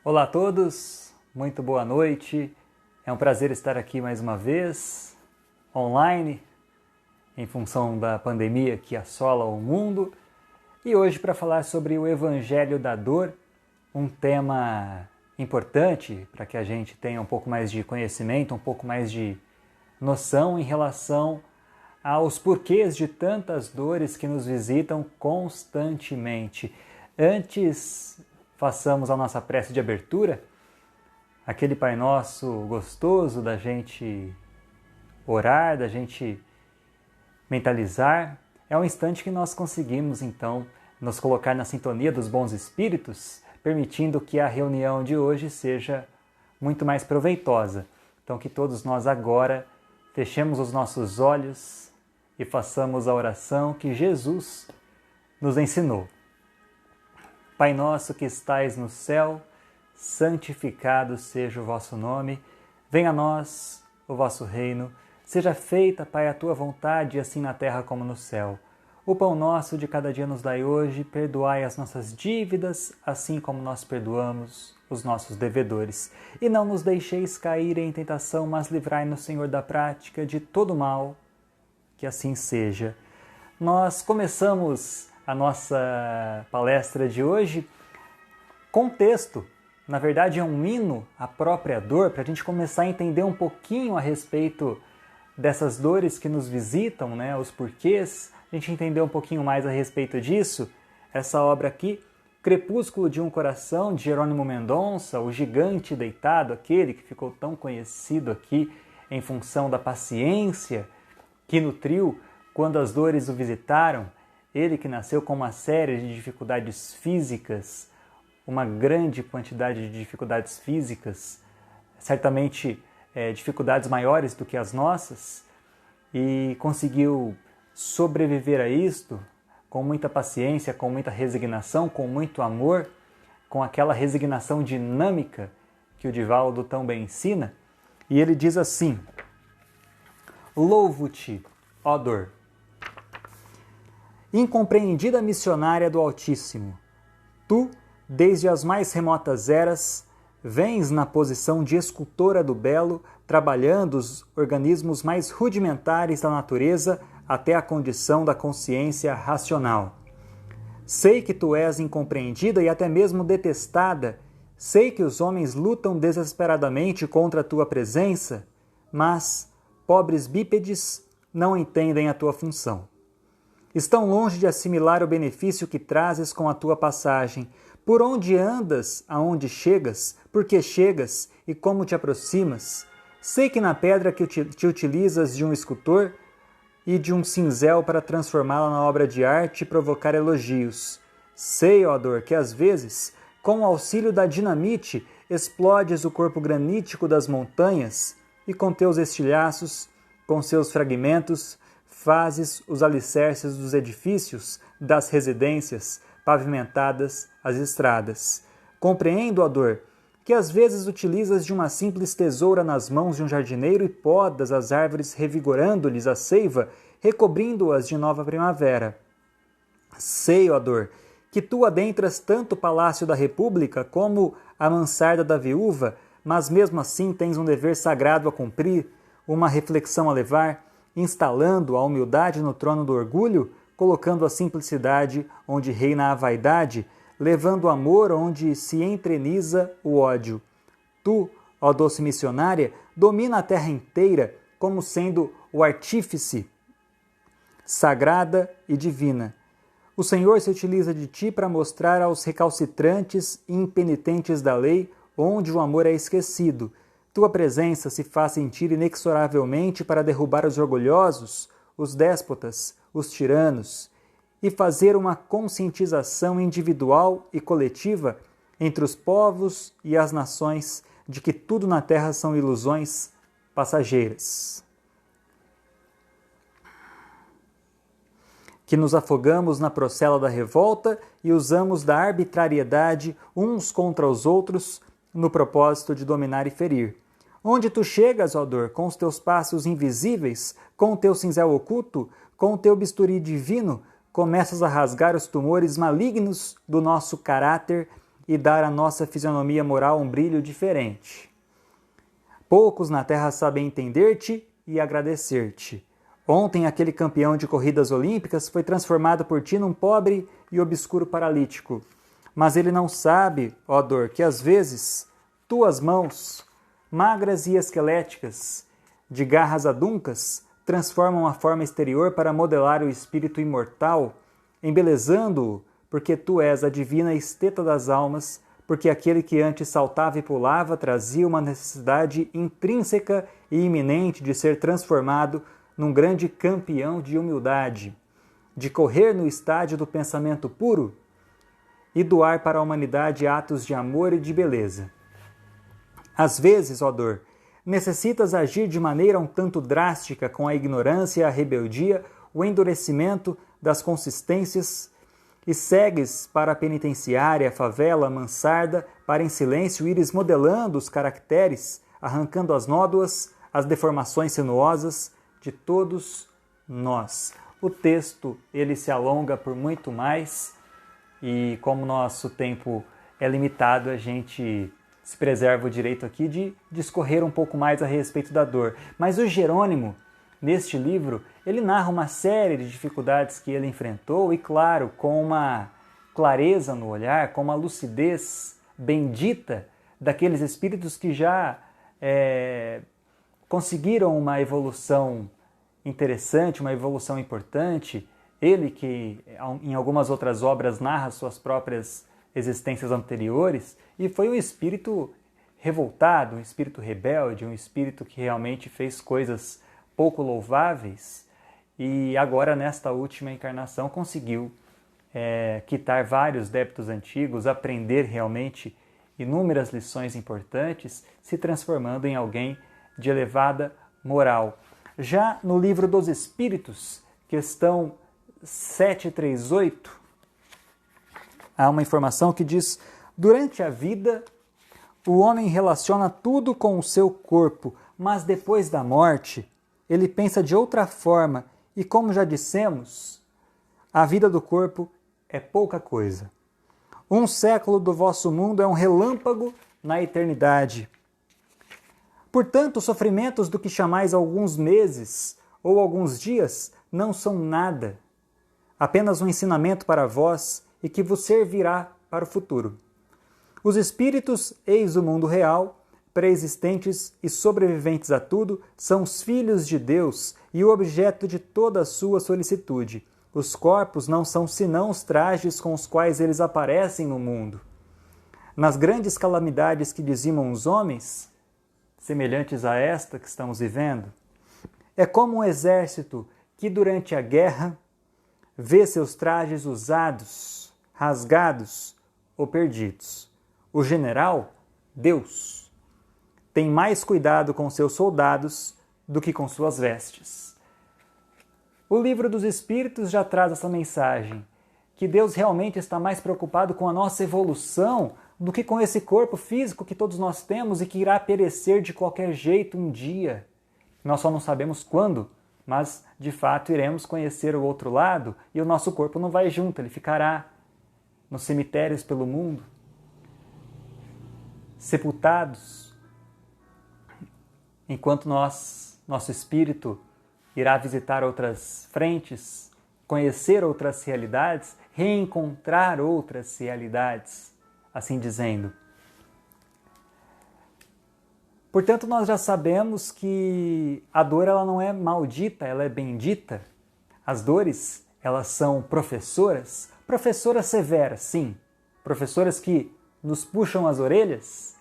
Olá a todos, muito boa noite. É um prazer estar aqui mais uma vez, online, em função da pandemia que assola o mundo, e hoje para falar sobre o Evangelho da Dor, um tema importante para que a gente tenha um pouco mais de conhecimento, um pouco mais de noção em relação aos porquês de tantas dores que nos visitam constantemente. Antes, façamos a nossa prece de abertura, aquele Pai Nosso gostoso da gente orar, da gente mentalizar. É um instante que nós conseguimos, então, nos colocar na sintonia dos bons espíritos, permitindo que a reunião de hoje seja muito mais proveitosa. Então, que todos nós agora fechemos os nossos olhos e façamos a oração que Jesus nos ensinou. Pai nosso que estais no céu, santificado seja o vosso nome. Venha a nós o vosso reino. Seja feita, Pai, a tua vontade, assim na terra como no céu. O pão nosso de cada dia nos dai hoje. Perdoai as nossas dívidas, assim como nós perdoamos os nossos devedores. E não nos deixeis cair em tentação, mas livrai-nos, Senhor, da prática de todo mal. Que assim seja. Nós começamos a nossa palestra de hoje com um texto, na verdade é um hino à própria dor, para a gente começar a entender um pouquinho a respeito dessas dores que nos visitam, né, os porquês, a gente entender um pouquinho mais a respeito disso. Essa obra aqui, Crepúsculo de um Coração, de Jerônimo Mendonça, o gigante deitado, aquele que ficou tão conhecido aqui em função da paciência que nutriu quando as dores o visitaram. Ele que nasceu com uma série de dificuldades físicas, uma grande quantidade de dificuldades físicas, certamente dificuldades maiores do que as nossas, e conseguiu sobreviver a isto com muita paciência, com muita resignação, com muito amor, com aquela resignação dinâmica que o Divaldo tão bem ensina. E ele diz assim: louvo-te, ó dor, incompreendida missionária do Altíssimo, tu, desde as mais remotas eras, vens na posição de escultora do belo, trabalhando os organismos mais rudimentares da natureza até a condição da consciência racional. Sei que tu és incompreendida e até mesmo detestada, sei que os homens lutam desesperadamente contra a tua presença, mas, pobres bípedes, não entendem a tua função. Estão longe de assimilar o benefício que trazes com a tua passagem. Por onde andas, aonde chegas, por que chegas e como te aproximas. Sei que na pedra que te utilizas de um escultor e de um cinzel para transformá-la na obra de arte e provocar elogios. Sei, ó dor, que às vezes, com o auxílio da dinamite, explodes o corpo granítico das montanhas e com teus estilhaços, com seus fragmentos, fazes os alicerces dos edifícios, das residências, pavimentadas as estradas. Compreendo, ó dor, que às vezes utilizas de uma simples tesoura nas mãos de um jardineiro e podas as árvores revigorando-lhes a seiva, recobrindo-as de nova primavera. Sei, ó dor, que tu adentras tanto o palácio da república como a mansarda da viúva, mas mesmo assim tens um dever sagrado a cumprir, uma reflexão a levar, instalando a humildade no trono do orgulho, colocando a simplicidade onde reina a vaidade, levando o amor onde se entreniza o ódio. Tu, ó doce missionária, domina a terra inteira como sendo o artífice, sagrada e divina. O Senhor se utiliza de ti para mostrar aos recalcitrantes e impenitentes da lei onde o amor é esquecido. Tua presença se faz sentir inexoravelmente para derrubar os orgulhosos, os déspotas, os tiranos, e fazer uma conscientização individual e coletiva entre os povos e as nações de que tudo na terra são ilusões passageiras. Que nos afogamos na procela da revolta e usamos da arbitrariedade uns contra os outros no propósito de dominar e ferir. Onde tu chegas, ó dor, com os teus passos invisíveis, com o teu cinzel oculto, com o teu bisturi divino, começas a rasgar os tumores malignos do nosso caráter e dar à nossa fisionomia moral um brilho diferente. Poucos na terra sabem entender-te e agradecer-te. Ontem aquele campeão de corridas olímpicas foi transformado por ti num pobre e obscuro paralítico. Mas ele não sabe, ó dor, que às vezes tuas mãos, magras e esqueléticas, de garras aduncas, transformam a forma exterior para modelar o espírito imortal, embelezando-o, porque tu és a divina esteta das almas, porque aquele que antes saltava e pulava trazia uma necessidade intrínseca e iminente de ser transformado num grande campeão de humildade, de correr no estádio do pensamento puro e doar para a humanidade atos de amor e de beleza. Às vezes, ó dor, necessitas agir de maneira um tanto drástica com a ignorância, a rebeldia, o endurecimento das consistências e segues para a penitenciária, a favela, a mansarda, para em silêncio ires modelando os caracteres, arrancando as nódoas, as deformações sinuosas de todos nós. O texto, ele se alonga por muito mais e como nosso tempo é limitado, a gente se preserva o direito aqui de discorrer um pouco mais a respeito da dor. Mas o Jerônimo, neste livro, ele narra uma série de dificuldades que ele enfrentou e, claro, com uma clareza no olhar, com uma lucidez bendita daqueles espíritos que já conseguiram uma evolução interessante, uma evolução importante. Ele que em algumas outras obras narra suas próprias existências anteriores e foi um espírito revoltado, um espírito rebelde, um espírito que realmente fez coisas pouco louváveis e agora nesta última encarnação conseguiu quitar vários débitos antigos, aprender realmente inúmeras lições importantes, se transformando em alguém de elevada moral. Já no livro dos Espíritos, questão 738, há uma informação que diz: durante a vida, o homem relaciona tudo com o seu corpo, mas depois da morte, ele pensa de outra forma e, como já dissemos, a vida do corpo é pouca coisa. Um século do vosso mundo é um relâmpago na eternidade. Portanto, os sofrimentos do que chamais alguns meses ou alguns dias não são nada, apenas um ensinamento para vós e que vos servirá para o futuro. Os espíritos, eis o mundo real, pré-existentes e sobreviventes a tudo, são os filhos de Deus e o objeto de toda a sua solicitude. Os corpos não são senão os trajes com os quais eles aparecem no mundo. Nas grandes calamidades que dizimam os homens, semelhantes a esta que estamos vivendo, é como um exército que durante a guerra vê seus trajes usados, rasgados ou perdidos. O general, Deus, tem mais cuidado com seus soldados do que com suas vestes. O livro dos Espíritos já traz essa mensagem, que Deus realmente está mais preocupado com a nossa evolução do que com esse corpo físico que todos nós temos e que irá perecer de qualquer jeito um dia. Nós só não sabemos quando, mas de fato iremos conhecer o outro lado e o nosso corpo não vai junto, ele ficará nos cemitérios pelo mundo, sepultados, enquanto nosso espírito irá visitar outras frentes, conhecer outras realidades, reencontrar outras realidades, assim dizendo. Portanto, nós já sabemos que a dor ela não é maldita, ela é bendita. As dores, elas são professoras severas, sim, professoras que nos puxam as orelhas,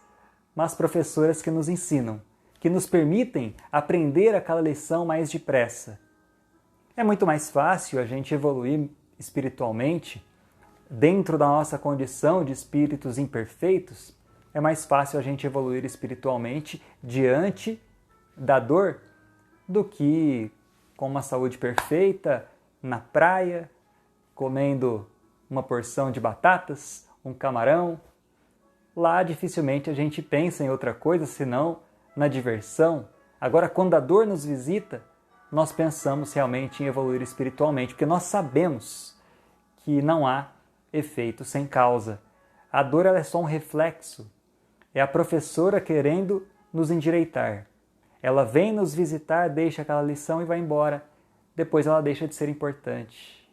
mas professoras que nos ensinam, que nos permitem aprender aquela lição mais depressa. É muito mais fácil a gente evoluir espiritualmente dentro da nossa condição de espíritos imperfeitos. É mais fácil a gente evoluir espiritualmente diante da dor do que com uma saúde perfeita, na praia, comendo uma porção de batatas, um camarão. Lá dificilmente a gente pensa em outra coisa senão na diversão. Agora, quando a dor nos visita, nós pensamos realmente em evoluir espiritualmente, porque nós sabemos que não há efeito sem causa. A dor ela é só um reflexo. É a professora querendo nos endireitar. Ela vem nos visitar, deixa aquela lição e vai embora. Depois ela deixa de ser importante.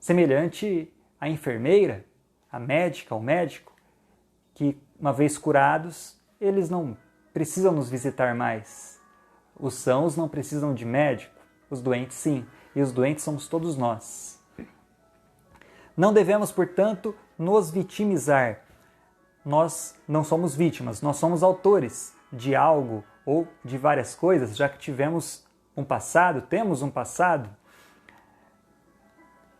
Semelhante à enfermeira, à médica, ao médico, que uma vez curados, eles não precisam nos visitar mais. Os sãos não precisam de médico, os doentes sim, e os doentes somos todos nós. Não devemos, portanto, nos vitimizar. Nós não somos vítimas, nós somos autores de algo ou de várias coisas, já que tivemos um passado, temos um passado.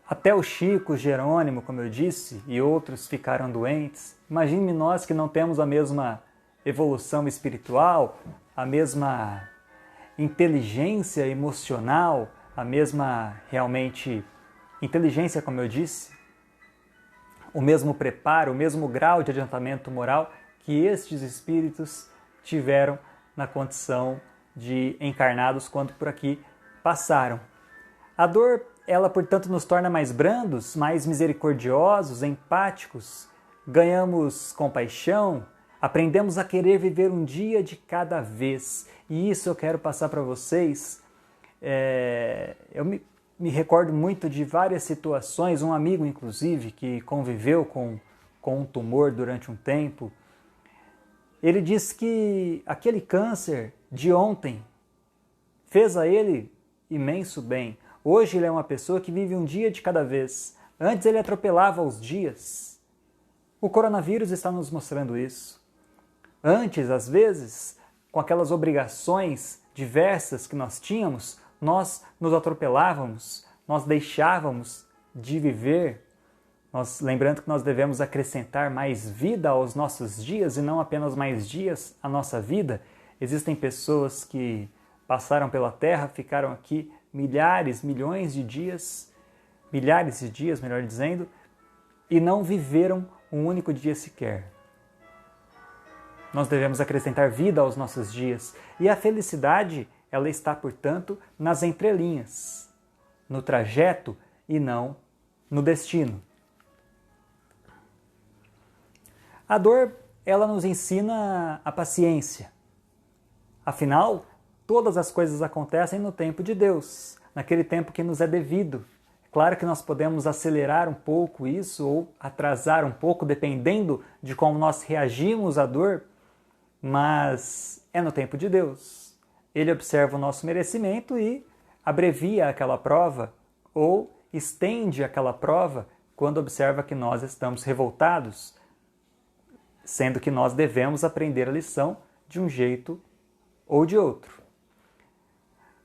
Até o Chico, o Jerônimo, como eu disse, e outros ficaram doentes. Imagine nós que não temos a mesma evolução espiritual, a mesma inteligência emocional, a mesma, realmente, inteligência, como eu disse, o mesmo preparo, o mesmo grau de adiantamento moral que estes espíritos tiveram na condição de encarnados quando por aqui passaram. A dor, ela, portanto, nos torna mais brandos, mais misericordiosos, empáticos, ganhamos compaixão, aprendemos a querer viver um dia de cada vez. E isso eu quero passar para vocês. Eu me recordo muito de várias situações, um amigo, inclusive, que conviveu com um tumor durante um tempo. Ele disse que aquele câncer de ontem fez a ele imenso bem. Hoje ele é uma pessoa que vive um dia de cada vez. Antes ele atropelava os dias. O coronavírus está nos mostrando isso. Antes, às vezes, com aquelas obrigações diversas que nós tínhamos, nós nos atropelávamos, nós deixávamos de viver. Lembrando que nós devemos acrescentar mais vida aos nossos dias e não apenas mais dias à nossa vida. Existem pessoas que passaram pela Terra, ficaram aqui milhares de dias, melhor dizendo, e não viveram um único dia sequer. Nós devemos acrescentar vida aos nossos dias. E a felicidade, ela está, portanto, nas entrelinhas, no trajeto e não no destino. A dor, ela nos ensina a paciência. Afinal, todas as coisas acontecem no tempo de Deus, naquele tempo que nos é devido. É claro que nós podemos acelerar um pouco isso ou atrasar um pouco, dependendo de como nós reagimos à dor, mas é no tempo de Deus. Ele observa o nosso merecimento e abrevia aquela prova ou estende aquela prova quando observa que nós estamos revoltados, sendo que nós devemos aprender a lição de um jeito ou de outro.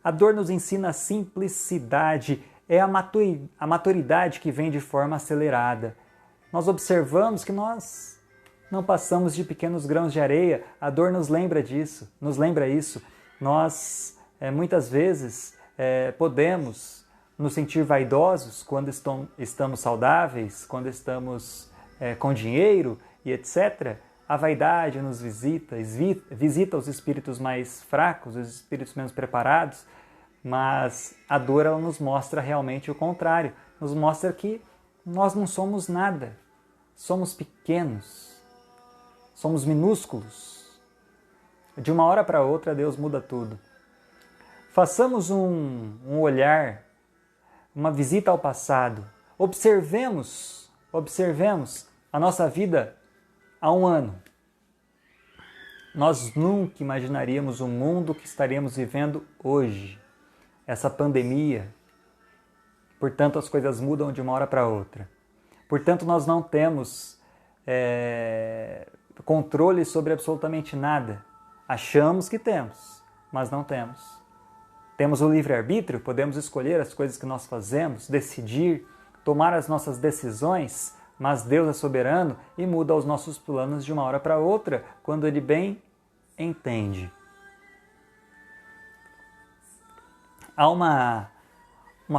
A dor nos ensina a simplicidade, é a maturidade que vem de forma acelerada. Nós observamos que nós não passamos de pequenos grãos de areia, a dor nos lembra disso, nos lembra isso. Nós, muitas vezes, podemos nos sentir vaidosos quando estamos saudáveis, quando estamos com dinheiro e etc. A vaidade nos visita os espíritos mais fracos, os espíritos menos preparados, mas a dor ela nos mostra realmente o contrário, nos mostra que nós não somos nada, somos pequenos, somos minúsculos. De uma hora para outra Deus muda tudo. Façamos um olhar, uma visita ao passado, observemos a nossa vida há um ano. Nós nunca imaginaríamos o mundo que estaríamos vivendo hoje. Essa pandemia. Portanto, as coisas mudam de uma hora para outra. Portanto, nós não temos controle sobre absolutamente nada. Achamos que temos, mas não temos. Temos o livre-arbítrio, podemos escolher as coisas que nós fazemos, decidir, tomar as nossas decisões, mas Deus é soberano e muda os nossos planos de uma hora para outra, quando Ele bem entende. Há uma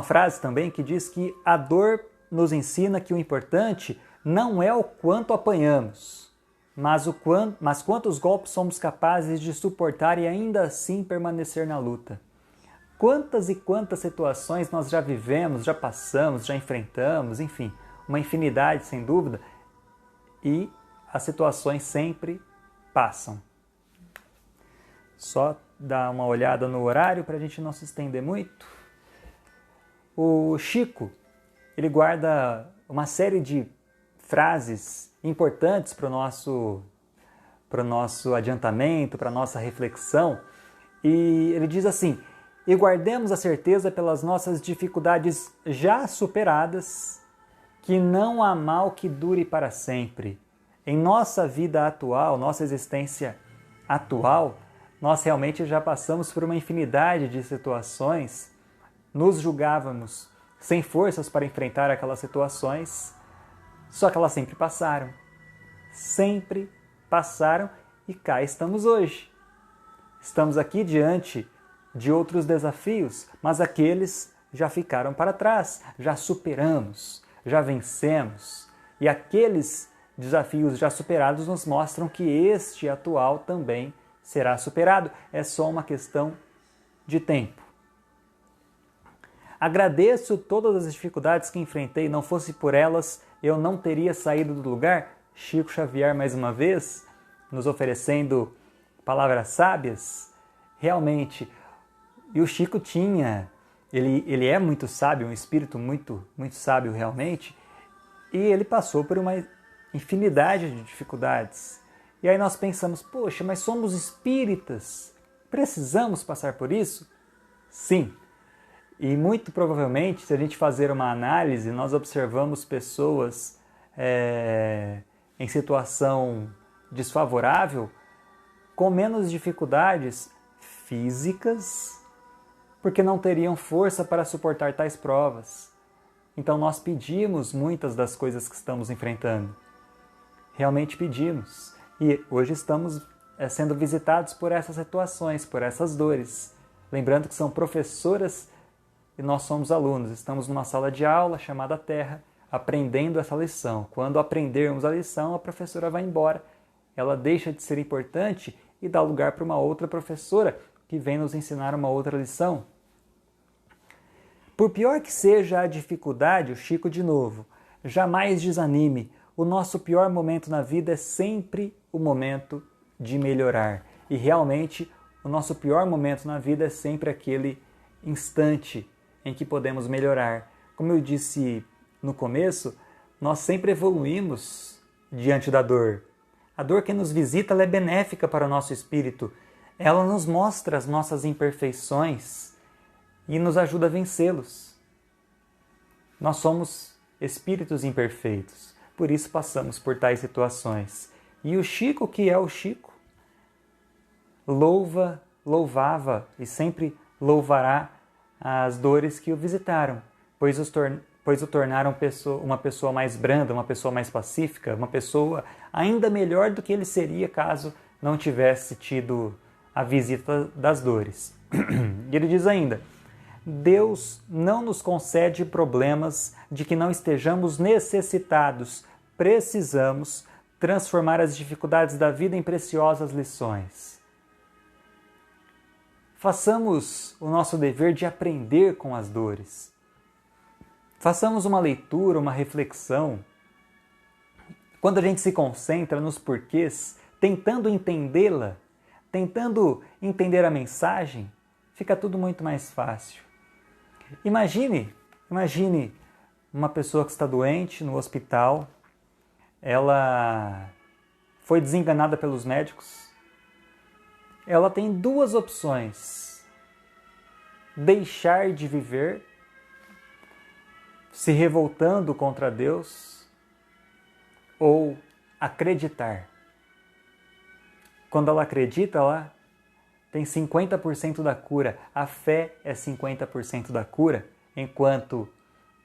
frase também que diz que a dor nos ensina que o importante não é o quanto apanhamos, mas quantos golpes somos capazes de suportar e ainda assim permanecer na luta. Quantas e quantas situações nós já vivemos, já passamos, já enfrentamos, enfim, uma infinidade, sem dúvida, e as situações sempre passam. Só dar uma olhada no horário para a gente não se estender muito. O Chico, ele guarda uma série de frases importantes para o nosso adiantamento, para a nossa reflexão. E ele diz assim: e guardemos a certeza pelas nossas dificuldades já superadas, que não há mal que dure para sempre. Em nossa vida atual, nossa existência atual, nós realmente já passamos por uma infinidade de situações, nos julgávamos sem forças para enfrentar aquelas situações, só que elas sempre passaram e cá estamos hoje. Estamos aqui diante de outros desafios, mas aqueles já ficaram para trás, já superamos, já vencemos. E aqueles desafios já superados nos mostram que este atual também será superado. É só uma questão de tempo. Agradeço todas as dificuldades que enfrentei, não fosse por elas, eu não teria saído do lugar. Chico Xavier, mais uma vez, nos oferecendo palavras sábias. Realmente, e o Chico ele é muito sábio, um espírito muito sábio realmente, e ele passou por uma infinidade de dificuldades. E aí nós pensamos, poxa, mas somos espíritas, precisamos passar por isso? Sim. E muito provavelmente, se a gente fazer uma análise, nós observamos pessoas em situação desfavorável, com menos dificuldades físicas, porque não teriam força para suportar tais provas. Então nós pedimos muitas das coisas que estamos enfrentando. Realmente pedimos. E hoje estamos sendo visitados por essas situações, por essas dores. Lembrando que são professoras e nós somos alunos. Estamos numa sala de aula chamada Terra, aprendendo essa lição. Quando aprendermos a lição, a professora vai embora. Ela deixa de ser importante e dá lugar para uma outra professora que vem nos ensinar uma outra lição. Por pior que seja a dificuldade, o Chico de novo, jamais desanime. O nosso pior momento na vida é sempre o momento de melhorar. E realmente, o nosso pior momento na vida é sempre aquele instante em que podemos melhorar. Como eu disse no começo, nós sempre evoluímos diante da dor. A dor que nos visita ela é benéfica para o nosso espírito. Ela nos mostra as nossas imperfeições e nos ajuda a vencê-los. Nós somos espíritos imperfeitos, por isso passamos por tais situações. E o Chico, que é o Chico, louvava e sempre louvará as dores que o visitaram, pois o tornaram uma pessoa mais branda, uma pessoa mais pacífica, uma pessoa ainda melhor do que ele seria caso não tivesse tido a visita das dores. E ele diz ainda: Deus não nos concede problemas de que não estejamos necessitados. Precisamos transformar as dificuldades da vida em preciosas lições. Façamos o nosso dever de aprender com as dores. Façamos uma leitura, uma reflexão. Quando a gente se concentra nos porquês, tentando entendê-la, tentando entender a mensagem, fica tudo muito mais fácil. Imagine uma pessoa que está doente no hospital, ela foi desenganada pelos médicos, ela tem duas opções: deixar de viver, se revoltando contra Deus, ou acreditar. Quando ela acredita, ela tem 50% da cura. A fé é 50% da cura, enquanto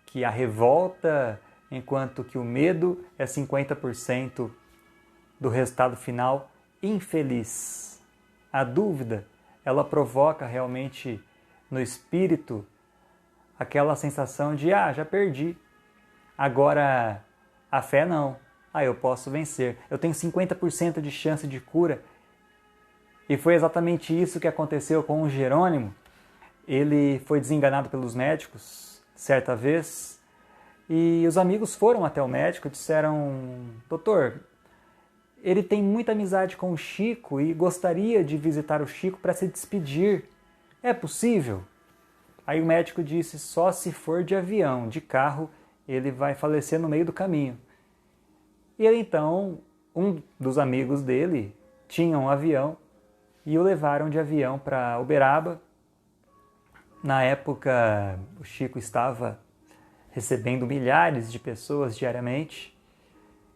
que a revolta, enquanto que o medo é 50% do resultado final infeliz. A dúvida, ela provoca realmente no espírito aquela sensação de, já perdi. Agora, a fé não. Eu posso vencer. Eu tenho 50% de chance de cura. E foi exatamente isso que aconteceu com o Jerônimo. Ele foi desenganado pelos médicos certa vez e os amigos foram até o médico e disseram: doutor, ele tem muita amizade com o Chico e gostaria de visitar o Chico para se despedir. É possível? Aí o médico disse, só se for de avião, de carro ele vai falecer no meio do caminho. E ele, então, um dos amigos dele tinha um avião e o levaram de avião para Uberaba. Na época, o Chico estava recebendo milhares de pessoas diariamente,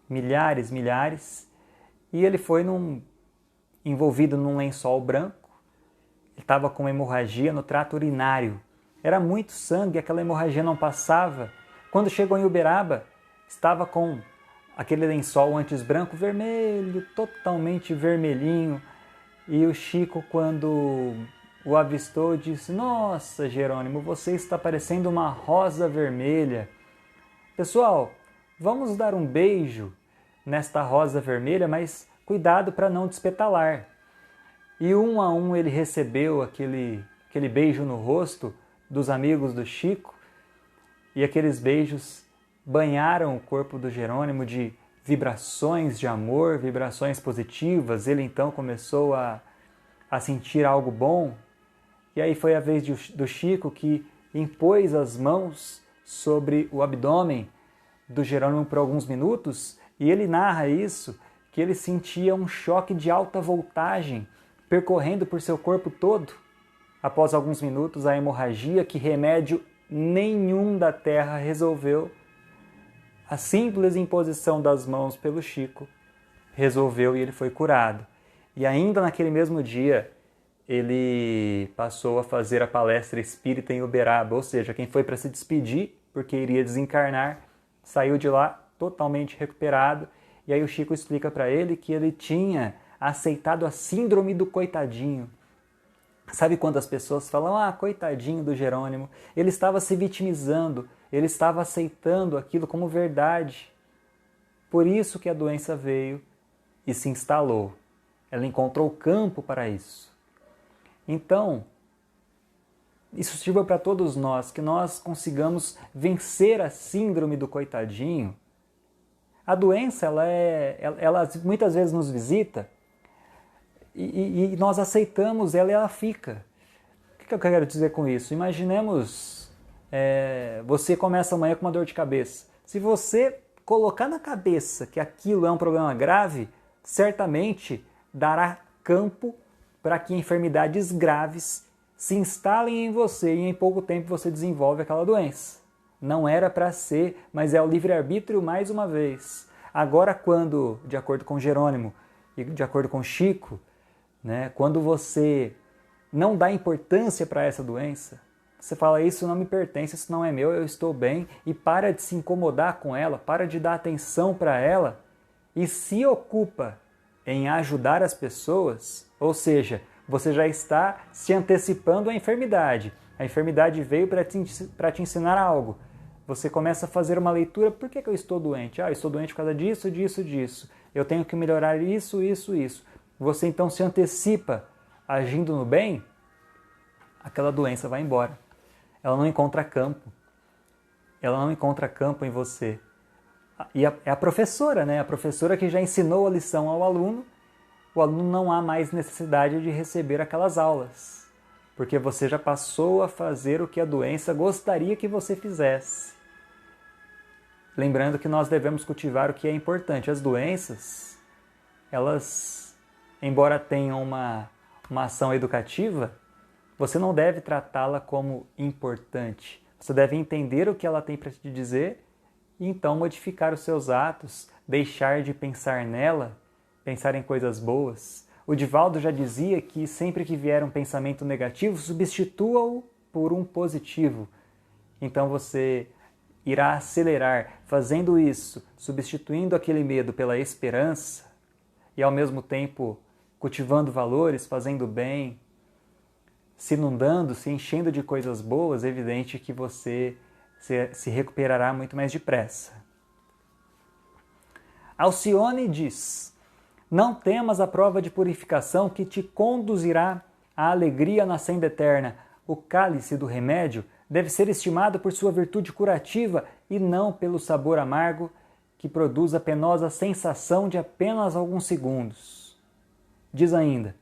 milhares, e ele foi envolvido num lençol branco. Ele estava com uma hemorragia no trato urinário. Era muito sangue, aquela hemorragia não passava. Quando chegou em Uberaba, estava com aquele lençol antes branco, vermelho, totalmente vermelhinho. E o Chico, quando o avistou, disse, nossa, Jerônimo, você está parecendo uma rosa vermelha. Pessoal, vamos dar um beijo nesta rosa vermelha, mas cuidado para não despetalar. E um a um ele recebeu aquele beijo no rosto dos amigos do Chico, e aqueles beijos banharam o corpo do Jerônimo de vibrações de amor, vibrações positivas. Ele então começou a sentir algo bom. E aí foi a vez do Chico que impôs as mãos sobre o abdômen do Jerônimo por alguns minutos, e ele narra isso, que ele sentia um choque de alta voltagem percorrendo por seu corpo todo. Após alguns minutos, a hemorragia, que remédio nenhum da terra resolveu, a simples imposição das mãos pelo Chico resolveu e ele foi curado. E ainda naquele mesmo dia, ele passou a fazer a palestra espírita em Uberaba, ou seja, quem foi para se despedir, porque iria desencarnar, saiu de lá totalmente recuperado. E aí o Chico explica para ele que ele tinha aceitado a síndrome do coitadinho. Sabe quando as pessoas falam, coitadinho do Jerônimo, ele estava se vitimizando, ele estava aceitando aquilo como verdade. Por isso que a doença veio e se instalou. Ela encontrou campo para isso. Então, isso sirva para todos nós, que nós consigamos vencer a síndrome do coitadinho. A doença, ela muitas vezes nos visita e nós aceitamos ela e ela fica. O que eu quero dizer com isso? Imaginemos, você começa amanhã com uma dor de cabeça. Se você colocar na cabeça que aquilo é um problema grave, certamente dará campo para que enfermidades graves se instalem em você e em pouco tempo você desenvolve aquela doença. Não era para ser, mas é o livre-arbítrio mais uma vez. Agora, quando, de acordo com Jerônimo e de acordo com Chico, quando você não dá importância para essa doença, você fala, isso não me pertence, isso não é meu, eu estou bem, e para de se incomodar com ela, para de dar atenção para ela, e se ocupa em ajudar as pessoas, ou seja, você já está se antecipando à enfermidade. A enfermidade veio para te ensinar algo. Você começa a fazer uma leitura, por que eu estou doente? Eu estou doente por causa disso, disso, disso. Eu tenho que melhorar isso, isso, isso. Você então se antecipa agindo no bem, aquela doença vai embora. Ela não encontra campo. Ela não encontra campo em você. E é a professora, A professora que já ensinou a lição ao aluno, o aluno não há mais necessidade de receber aquelas aulas, porque você já passou a fazer o que a doença gostaria que você fizesse. Lembrando que nós devemos cultivar o que é importante. As doenças, elas, embora tenham uma ação educativa, você não deve tratá-la como importante. Você deve entender o que ela tem para te dizer e então modificar os seus atos, deixar de pensar nela, pensar em coisas boas. O Divaldo já dizia que sempre que vier um pensamento negativo, substitua-o por um positivo. Então você irá acelerar fazendo isso, substituindo aquele medo pela esperança e ao mesmo tempo cultivando valores, fazendo bem, se inundando, se enchendo de coisas boas. É evidente que você se recuperará muito mais depressa. Alcione diz: não temas a prova de purificação que te conduzirá à alegria na senda eterna. O cálice do remédio deve ser estimado por sua virtude curativa e não pelo sabor amargo que produz a penosa sensação de apenas alguns segundos. Diz ainda: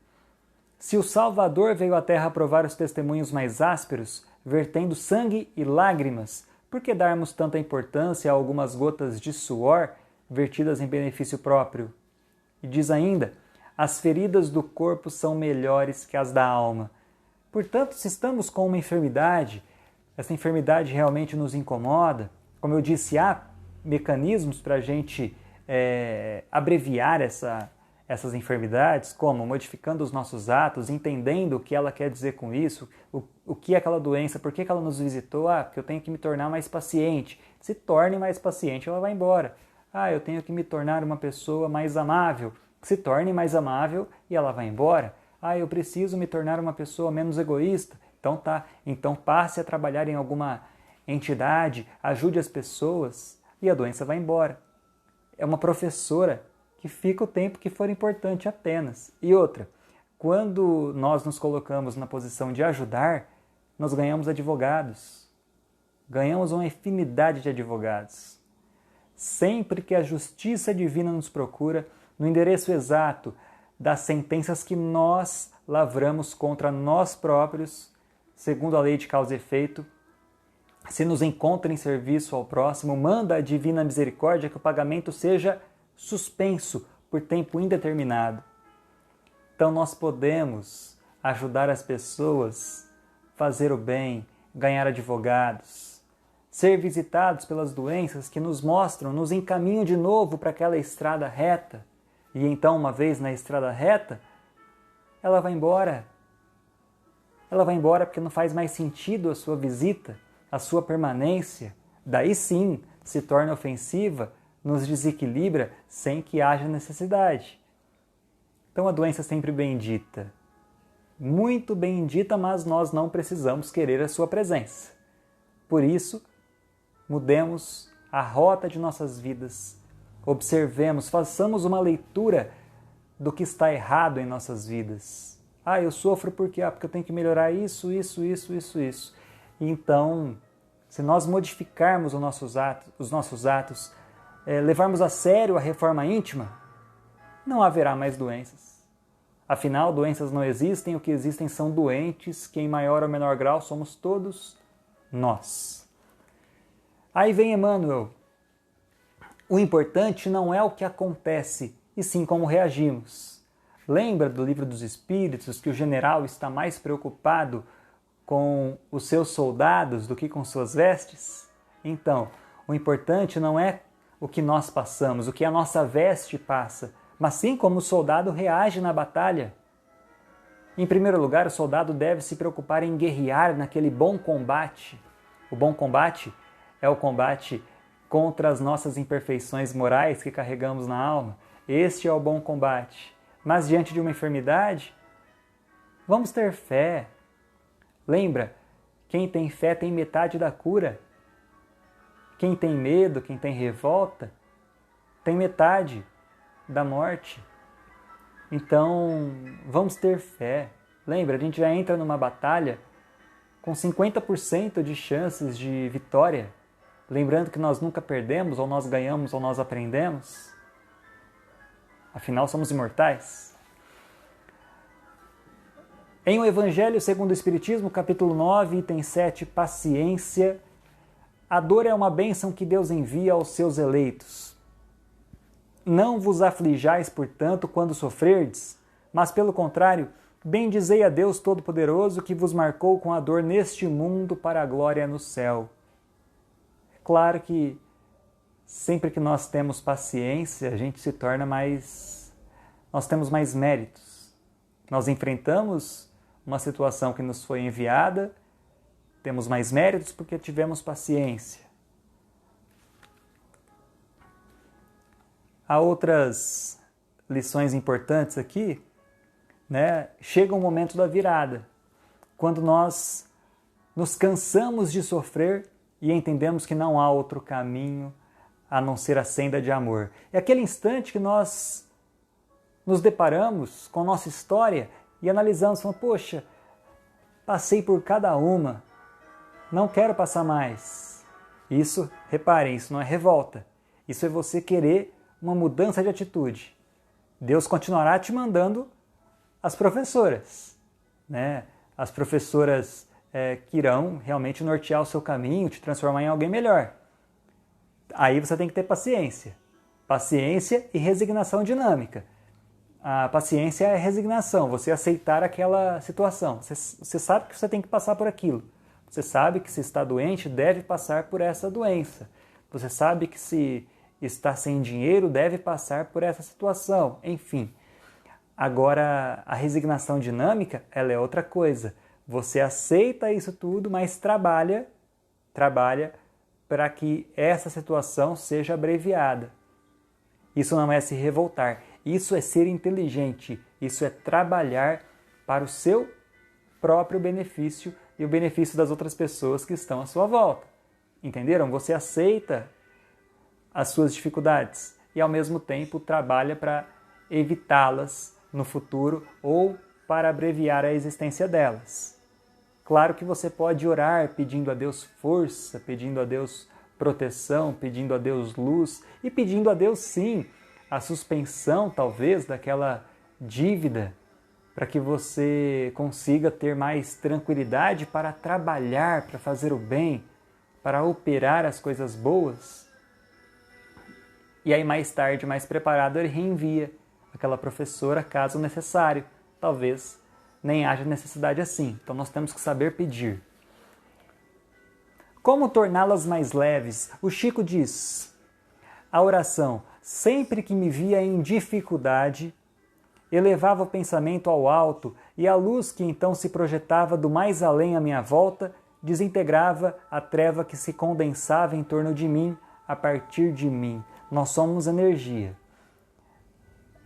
se o Salvador veio à Terra provar os testemunhos mais ásperos, vertendo sangue e lágrimas, por que darmos tanta importância a algumas gotas de suor vertidas em benefício próprio? E diz ainda: as feridas do corpo são melhores que as da alma. Portanto, se estamos com uma enfermidade, essa enfermidade realmente nos incomoda, como eu disse, há mecanismos para a gente abreviar essas enfermidades, como modificando os nossos atos, entendendo o que ela quer dizer com isso, o que é aquela doença, por que ela nos visitou, porque eu tenho que me tornar mais paciente. Se torne mais paciente, ela vai embora. Eu tenho que me tornar uma pessoa mais amável. Se torne mais amável e ela vai embora. Eu preciso me tornar uma pessoa menos egoísta. Então passe a trabalhar em alguma entidade, ajude as pessoas e a doença vai embora. É uma professora que fica o tempo que for importante apenas. E outra, quando nós nos colocamos na posição de ajudar, nós ganhamos advogados. Ganhamos uma infinidade de advogados. Sempre que a justiça divina nos procura, no endereço exato das sentenças que nós lavramos contra nós próprios, segundo a lei de causa e efeito, se nos encontra em serviço ao próximo, manda a divina misericórdia que o pagamento seja suspenso por tempo indeterminado. Então nós podemos ajudar as pessoas, fazer o bem, ganhar advogados, ser visitados pelas doenças que nos mostram, nos encaminham de novo para aquela estrada reta. E então, uma vez na estrada reta, ela vai embora. Ela vai embora porque não faz mais sentido a sua visita, a sua permanência. Daí sim se torna ofensiva, nos desequilibra sem que haja necessidade. Então a doença é sempre bendita. Muito bendita, mas nós não precisamos querer a sua presença. Por isso, mudemos a rota de nossas vidas. Observemos, façamos uma leitura do que está errado em nossas vidas. Eu sofro porque eu tenho que melhorar isso. Então, se nós modificarmos os nossos atos, levarmos a sério a reforma íntima, não haverá mais doenças. Afinal, doenças não existem, o que existem são doentes, que em maior ou menor grau somos todos nós. Aí vem Emmanuel. O importante não é o que acontece, e sim como reagimos. Lembra do Livro dos Espíritos que o general está mais preocupado com os seus soldados do que com suas vestes? Então, o importante não é o que nós passamos, o que a nossa veste passa, mas sim como o soldado reage na batalha. Em primeiro lugar, o soldado deve se preocupar em guerrear naquele bom combate. O bom combate é o combate contra as nossas imperfeições morais que carregamos na alma. Este é o bom combate. Mas diante de uma enfermidade, vamos ter fé. Lembra, quem tem fé tem metade da cura. Quem tem medo, quem tem revolta, tem metade da morte. Então, vamos ter fé. Lembra, a gente já entra numa batalha com 50% de chances de vitória. Lembrando que nós nunca perdemos, ou nós ganhamos, ou nós aprendemos. Afinal, somos imortais. Em O Evangelho segundo o Espiritismo, capítulo 9, item 7, paciência. A dor é uma bênção que Deus envia aos seus eleitos. Não vos aflijais, portanto, quando sofrerdes, mas, pelo contrário, bendizei a Deus Todo-Poderoso que vos marcou com a dor neste mundo para a glória no céu. Claro que sempre que nós temos paciência, a gente se torna mais... Nós temos mais méritos. Nós enfrentamos uma situação que nos foi enviada, temos mais méritos porque tivemos paciência. Há outras lições importantes aqui, né? Chega o momento da virada, quando nós nos cansamos de sofrer e entendemos que não há outro caminho a não ser a senda de amor. É aquele instante que nós nos deparamos com nossa história e analisamos, falando, poxa, passei por cada uma, não quero passar mais. Isso, reparem, isso não é revolta. Isso é você querer uma mudança de atitude. Deus continuará te mandando as professoras, né? As professoras que irão realmente nortear o seu caminho, te transformar em alguém melhor. Aí você tem que ter paciência. Paciência e resignação dinâmica. A paciência é a resignação, você aceitar aquela situação. Você sabe que você tem que passar por aquilo. Você sabe que se está doente, deve passar por essa doença. Você sabe que se está sem dinheiro, deve passar por essa situação. Enfim. Agora, a resignação dinâmica, ela é outra coisa. Você aceita isso tudo, mas trabalha para que essa situação seja abreviada. Isso não é se revoltar, isso é ser inteligente, isso é trabalhar para o seu próprio benefício e o benefício das outras pessoas que estão à sua volta. Entenderam? Você aceita as suas dificuldades e ao mesmo tempo trabalha para evitá-las no futuro ou para abreviar a existência delas. Claro que você pode orar pedindo a Deus força, pedindo a Deus proteção, pedindo a Deus luz e pedindo a Deus, sim, a suspensão, talvez, daquela dívida para que você consiga ter mais tranquilidade para trabalhar, para fazer o bem, para operar as coisas boas. E aí, mais tarde, mais preparado, ele reenvia aquela professora, caso necessário. Talvez nem haja necessidade assim. Então nós temos que saber pedir. Como torná-las mais leves? O Chico diz: a oração, sempre que me via em dificuldade, elevava o pensamento ao alto e a luz que então se projetava do mais além à minha volta desintegrava a treva que se condensava em torno de mim a partir de mim. Nós somos energia.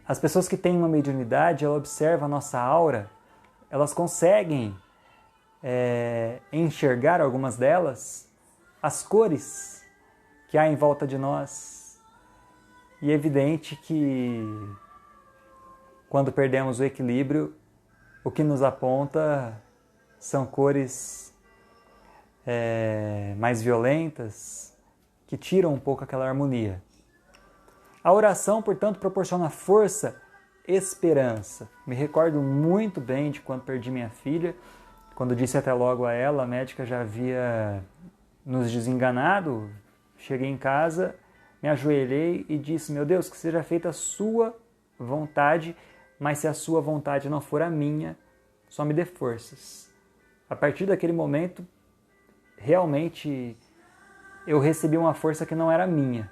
As pessoas que têm uma mediunidade, ela observa a nossa aura, elas conseguem enxergar, algumas delas, as cores que há em volta de nós. E é evidente que quando perdemos o equilíbrio, o que nos aponta são cores mais violentas, que tiram um pouco aquela harmonia. A oração, portanto, proporciona força, esperança. Me recordo muito bem de quando perdi minha filha, quando disse até logo a ela, a médica já havia nos desenganado. Cheguei em casa, me ajoelhei e disse: meu Deus, que seja feita a sua vontade, mas se a sua vontade não for a minha, só me dê forças. A partir daquele momento, realmente eu recebi uma força que não era minha,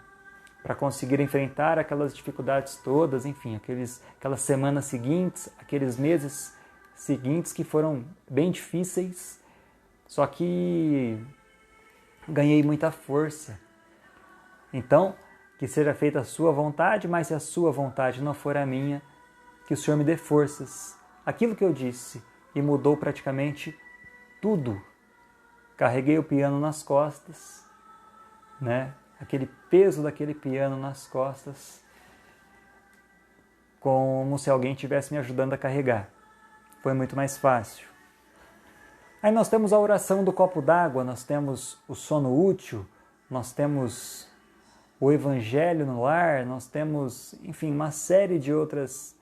para conseguir enfrentar aquelas dificuldades todas, enfim, aquelas semanas seguintes, aqueles meses seguintes que foram bem difíceis, só que ganhei muita força. Então, que seja feita a sua vontade, mas se a sua vontade não for a minha, que o Senhor me dê forças. Aquilo que eu disse, e mudou praticamente tudo. Carreguei o piano nas costas, né? Aquele peso daquele piano nas costas, como se alguém estivesse me ajudando a carregar. Foi muito mais fácil. Aí nós temos a oração do copo d'água, nós temos o sono útil, nós temos o evangelho no lar, nós temos, enfim, uma série de outras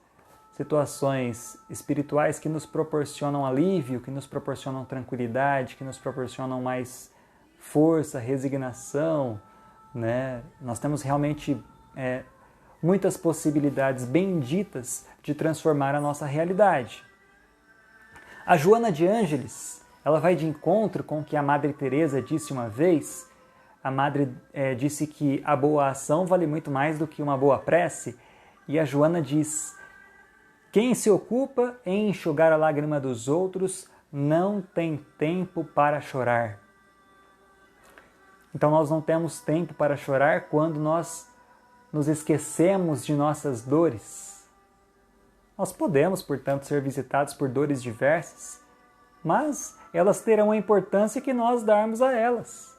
situações espirituais que nos proporcionam alívio, que nos proporcionam tranquilidade, que nos proporcionam mais força, resignação, né? Nós temos realmente muitas possibilidades benditas de transformar a nossa realidade. A Joana de Ângeles, ela vai de encontro com o que a Madre Teresa disse uma vez. A Madre disse que a boa ação vale muito mais do que uma boa prece, e a Joana diz: quem se ocupa em enxugar a lágrima dos outros não tem tempo para chorar. Então nós não temos tempo para chorar quando nós nos esquecemos de nossas dores. Nós podemos, portanto, ser visitados por dores diversas, mas elas terão a importância que nós darmos a elas.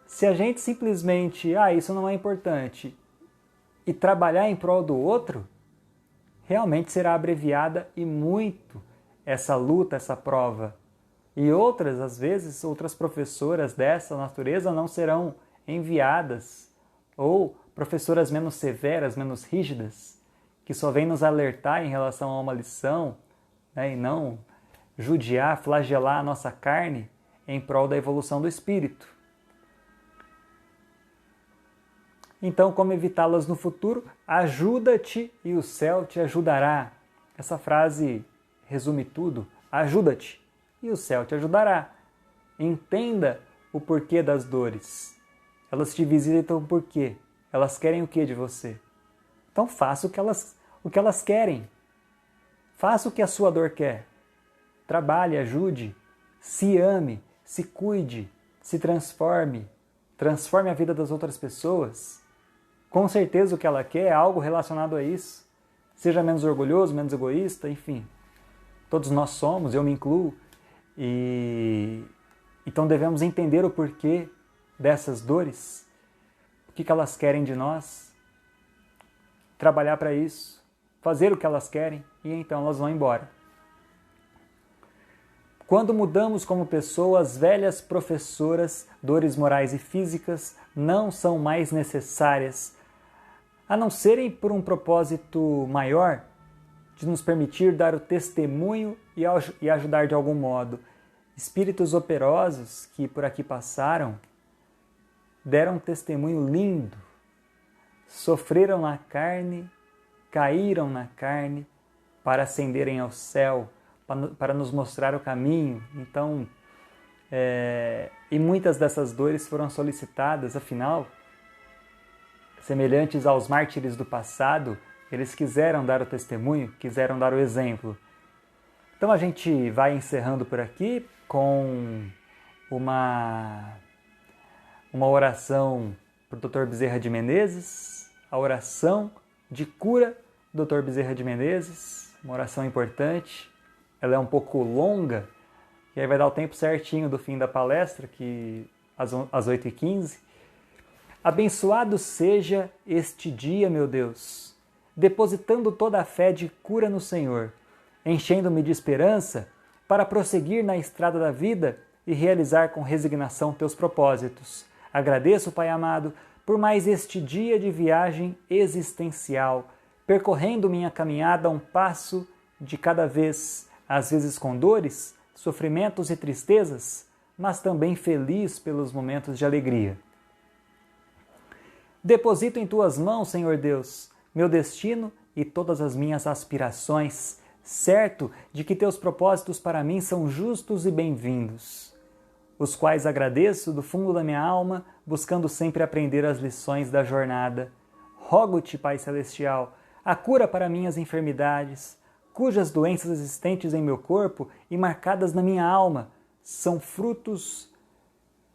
Se a gente simplesmente, isso não é importante, e trabalhar em prol do outro, realmente será abreviada e muito essa luta, essa prova. E outras, às vezes, outras professoras dessa natureza não serão enviadas ou professoras menos severas, menos rígidas, que só vêm nos alertar em relação a uma lição, né, e não judiar, flagelar a nossa carne em prol da evolução do espírito. Então, como evitá-las no futuro? Ajuda-te e o céu te ajudará. Essa frase resume tudo. Ajuda-te e o céu te ajudará. Entenda o porquê das dores. Elas te visitam por quê? Elas querem o que de você? Então faça o que elas querem. Faça o que a sua dor quer. Trabalhe, ajude, se ame, se cuide, se transforme. Transforme a vida das outras pessoas. Com certeza o que ela quer é algo relacionado a isso. Seja menos orgulhoso, menos egoísta, enfim. Todos nós somos, eu me incluo. Então devemos entender o porquê dessas dores, o que elas querem de nós, trabalhar para isso, fazer o que elas querem e então elas vão embora. Quando mudamos como pessoas, velhas professoras, dores morais e físicas não são mais necessárias, a não serem por um propósito maior de nos permitir dar o testemunho e ajudar de algum modo. Espíritos operosos que por aqui passaram deram um testemunho lindo, sofreram na carne, caíram na carne para ascenderem ao céu, para nos mostrar o caminho. Então, e muitas dessas dores foram solicitadas, afinal, semelhantes aos mártires do passado, eles quiseram dar o testemunho, quiseram dar o exemplo. Então a gente vai encerrando por aqui com uma oração para o Dr. Bezerra de Menezes, a oração de cura do Dr. Bezerra de Menezes, uma oração importante. Ela é um pouco longa, e aí vai dar o tempo certinho do fim da palestra, que às 8h15. Abençoado seja este dia, meu Deus, depositando toda a fé de cura no Senhor, enchendo-me de esperança para prosseguir na estrada da vida e realizar com resignação teus propósitos. Agradeço, Pai amado, por mais este dia de viagem existencial, percorrendo minha caminhada um passo de cada vez, às vezes com dores, sofrimentos e tristezas, mas também feliz pelos momentos de alegria. Deposito em tuas mãos, Senhor Deus, meu destino e todas as minhas aspirações, certo de que teus propósitos para mim são justos e bem-vindos, os quais agradeço do fundo da minha alma, buscando sempre aprender as lições da jornada. Rogo-te, Pai Celestial, a cura para minhas enfermidades, cujas doenças existentes em meu corpo e marcadas na minha alma são frutos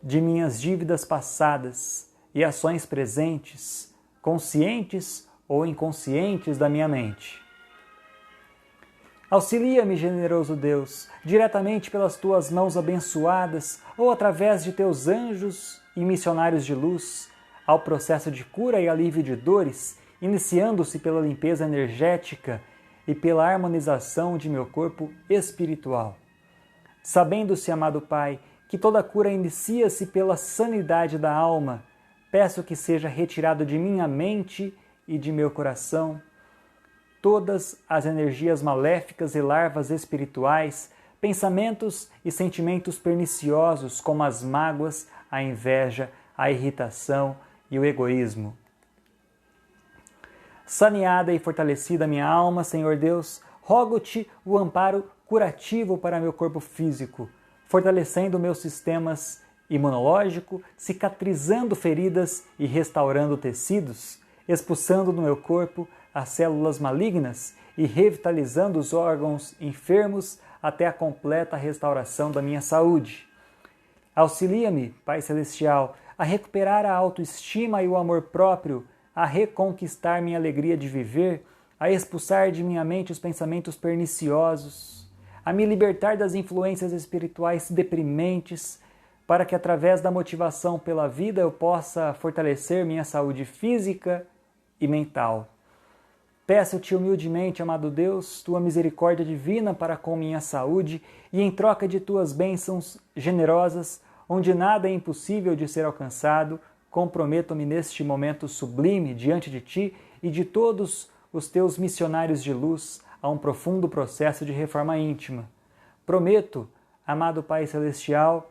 de minhas dívidas passadas e ações presentes, conscientes ou inconscientes da minha mente. Auxilia-me, generoso Deus, diretamente pelas tuas mãos abençoadas ou através de teus anjos e missionários de luz, ao processo de cura e alívio de dores, iniciando-se pela limpeza energética e pela harmonização de meu corpo espiritual. Sabendo-se, amado Pai, que toda cura inicia-se pela sanidade da alma, peço que seja retirado de minha mente e de meu coração todas as energias maléficas e larvas espirituais, pensamentos e sentimentos perniciosos como as mágoas, a inveja, a irritação e o egoísmo. Saneada e fortalecida minha alma, Senhor Deus, rogo-te o amparo curativo para meu corpo físico, fortalecendo meus sistemas imunológico, cicatrizando feridas e restaurando tecidos, expulsando do meu corpo as células malignas e revitalizando os órgãos enfermos até a completa restauração da minha saúde. Auxilia-me, Pai Celestial, a recuperar a autoestima e o amor próprio, a reconquistar minha alegria de viver, a expulsar de minha mente os pensamentos perniciosos, a me libertar das influências espirituais deprimentes, para que através da motivação pela vida eu possa fortalecer minha saúde física e mental. Peço-te humildemente, amado Deus, tua misericórdia divina para com minha saúde e em troca de tuas bênçãos generosas, onde nada é impossível de ser alcançado, comprometo-me neste momento sublime diante de Ti e de todos os Teus missionários de luz a um profundo processo de reforma íntima. Prometo, amado Pai Celestial,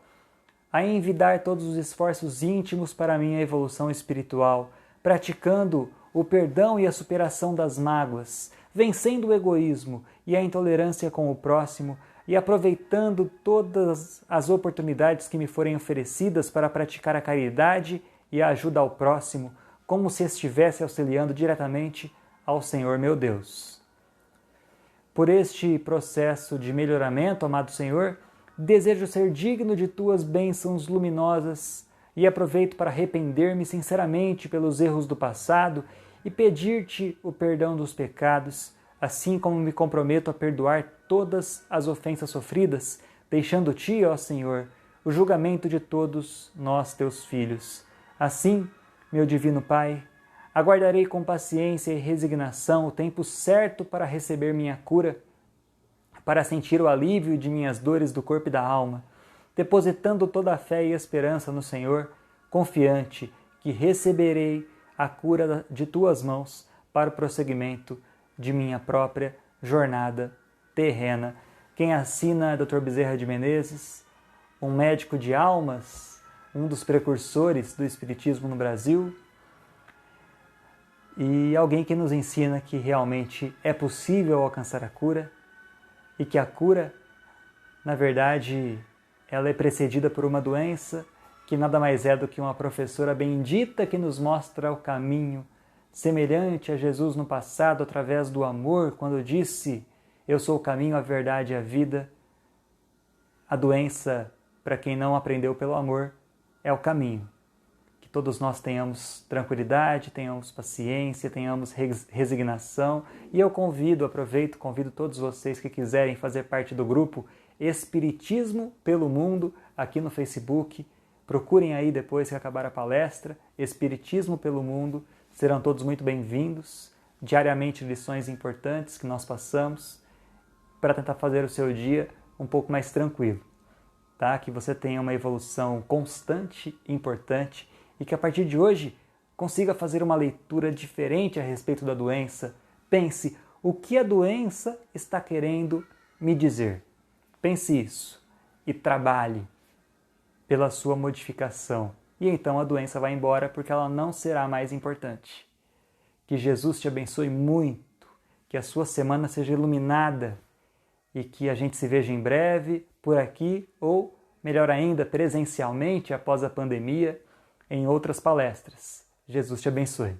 a envidar todos os esforços íntimos para a minha evolução espiritual, praticando o perdão e a superação das mágoas, vencendo o egoísmo e a intolerância com o próximo e aproveitando todas as oportunidades que me forem oferecidas para praticar a caridade e a ajuda ao próximo, como se estivesse auxiliando diretamente ao Senhor meu Deus. Por este processo de melhoramento, amado Senhor, desejo ser digno de Tuas bênçãos luminosas e aproveito para arrepender-me sinceramente pelos erros do passado e pedir-Te o perdão dos pecados, assim como me comprometo a perdoar todas as ofensas sofridas, deixando-Ti, ó Senhor, o julgamento de todos nós, Teus filhos. Assim, meu divino Pai, aguardarei com paciência e resignação o tempo certo para receber minha cura, para sentir o alívio de minhas dores do corpo e da alma, depositando toda a fé e esperança no Senhor, confiante que receberei a cura de Tuas mãos para o prosseguimento de minha própria jornada terrena. Quem assina é Dr. Bezerra de Menezes, um médico de almas, um dos precursores do Espiritismo no Brasil, e alguém que nos ensina que realmente é possível alcançar a cura e que a cura, na verdade, ela é precedida por uma doença que nada mais é do que uma professora bendita que nos mostra o caminho, semelhante a Jesus no passado através do amor, quando disse: "Eu sou o caminho, a verdade e a vida". A doença, para quem não aprendeu pelo amor, é o caminho. Que todos nós tenhamos tranquilidade, tenhamos paciência, tenhamos resignação. E eu convido todos vocês que quiserem fazer parte do grupo Espiritismo pelo Mundo, aqui no Facebook. Procurem aí depois que acabar a palestra, Espiritismo pelo Mundo. Serão todos muito bem-vindos. Diariamente lições importantes que nós passamos para tentar fazer o seu dia um pouco mais tranquilo. Tá? Que você tenha uma evolução constante, importante, e que a partir de hoje consiga fazer uma leitura diferente a respeito da doença. Pense, o que a doença está querendo me dizer? Pense isso e trabalhe pela sua modificação. E então a doença vai embora porque ela não será mais importante. Que Jesus te abençoe muito, que a sua semana seja iluminada e que a gente se veja em breve por aqui ou, melhor ainda, presencialmente após a pandemia, em outras palestras. Jesus te abençoe.